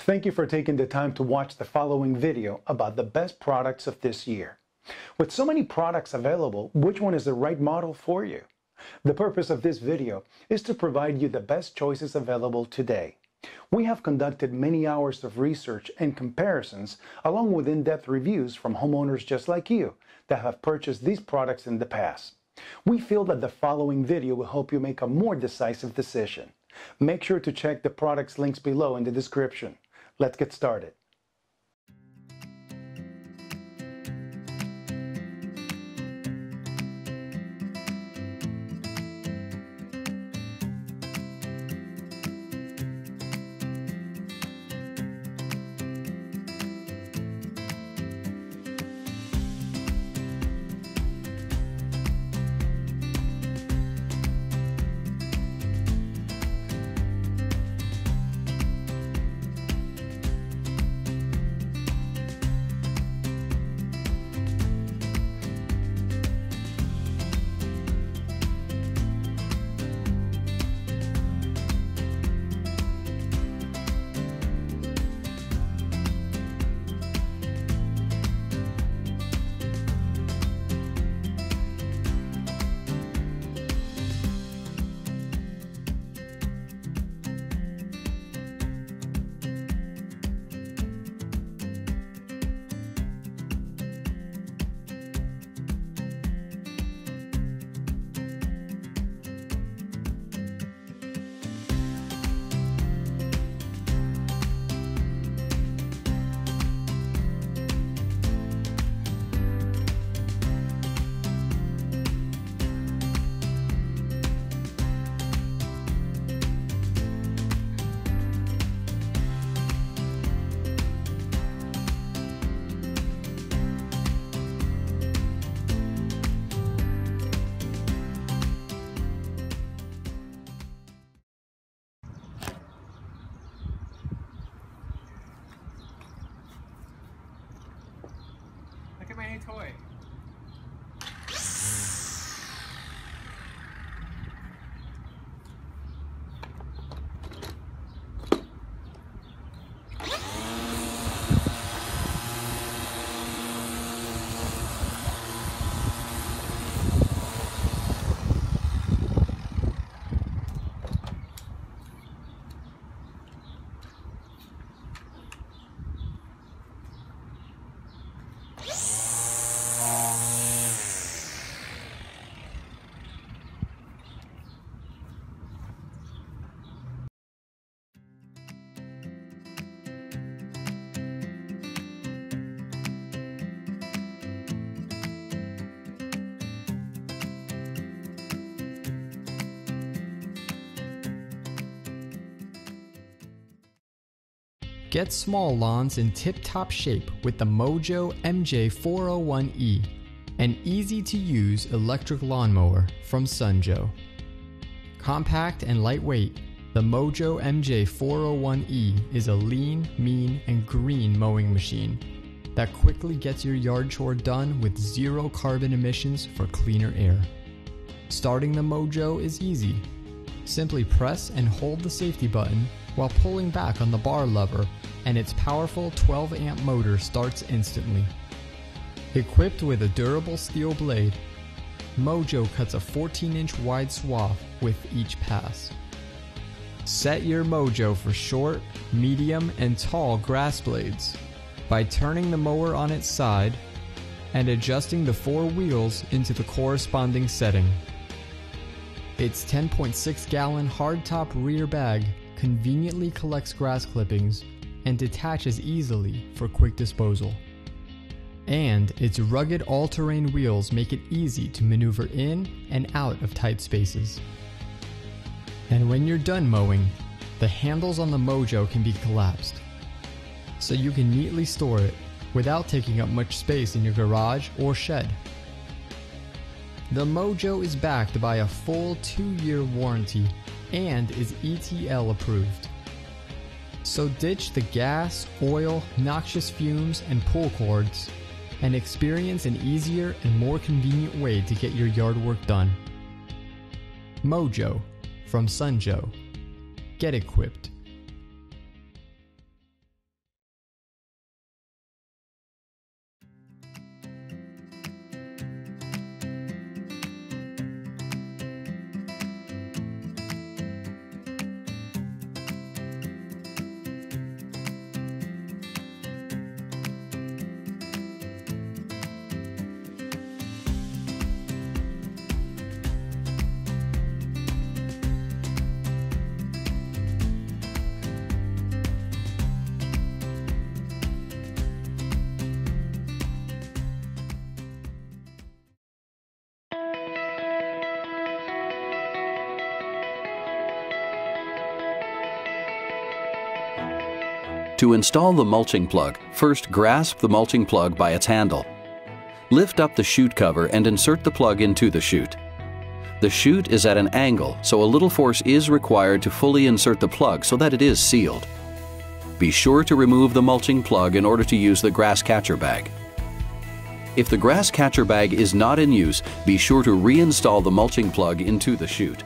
Thank you for taking the time to watch the following video about the best products of this year. With so many products available, which one is the right model for you? The purpose of this video is to provide you the best choices available today. We have conducted many hours of research and comparisons along with in-depth reviews from homeowners just like you that have purchased these products in the past. We feel that the following video will help you make a more decisive decision. Make sure to check the products links below in the description. Let's get started. Look at my new toy. Get small lawns in tip-top shape with the Joe MJ401E, an easy-to-use electric lawnmower from Joe. Compact and lightweight, the Joe MJ401E is a lean, mean, and green mowing machine that quickly gets your yard chore done with zero carbon emissions for cleaner air. Starting the Joe is easy. Simply press and hold the safety button while pulling back on the bar lever, and its powerful 12-amp motor starts instantly. Equipped with a durable steel blade, Joe cuts a 14-inch wide swath with each pass. Set your Joe for short, medium, and tall grass blades by turning the mower on its side and adjusting the 4 wheels into the corresponding setting. Its 10.6-gallon hardtop rear bag conveniently collects grass clippings and detaches easily for quick disposal. And its rugged all-terrain wheels make it easy to maneuver in and out of tight spaces. And when you're done mowing, the handles on the Joe can be collapsed, so you can neatly store it without taking up much space in your garage or shed. The Joe is backed by a full 2-year warranty and is ETL approved. So ditch the gas, oil, noxious fumes, and pull cords and experience an easier and more convenient way to get your yard work done. Joe from Joe. Get equipped. To install the mulching plug, first grasp the mulching plug by its handle. Lift up the chute cover and insert the plug into the chute. The chute is at an angle, so a little force is required to fully insert the plug so that it is sealed. Be sure to remove the mulching plug in order to use the grass catcher bag. If the grass catcher bag is not in use, be sure to reinstall the mulching plug into the chute.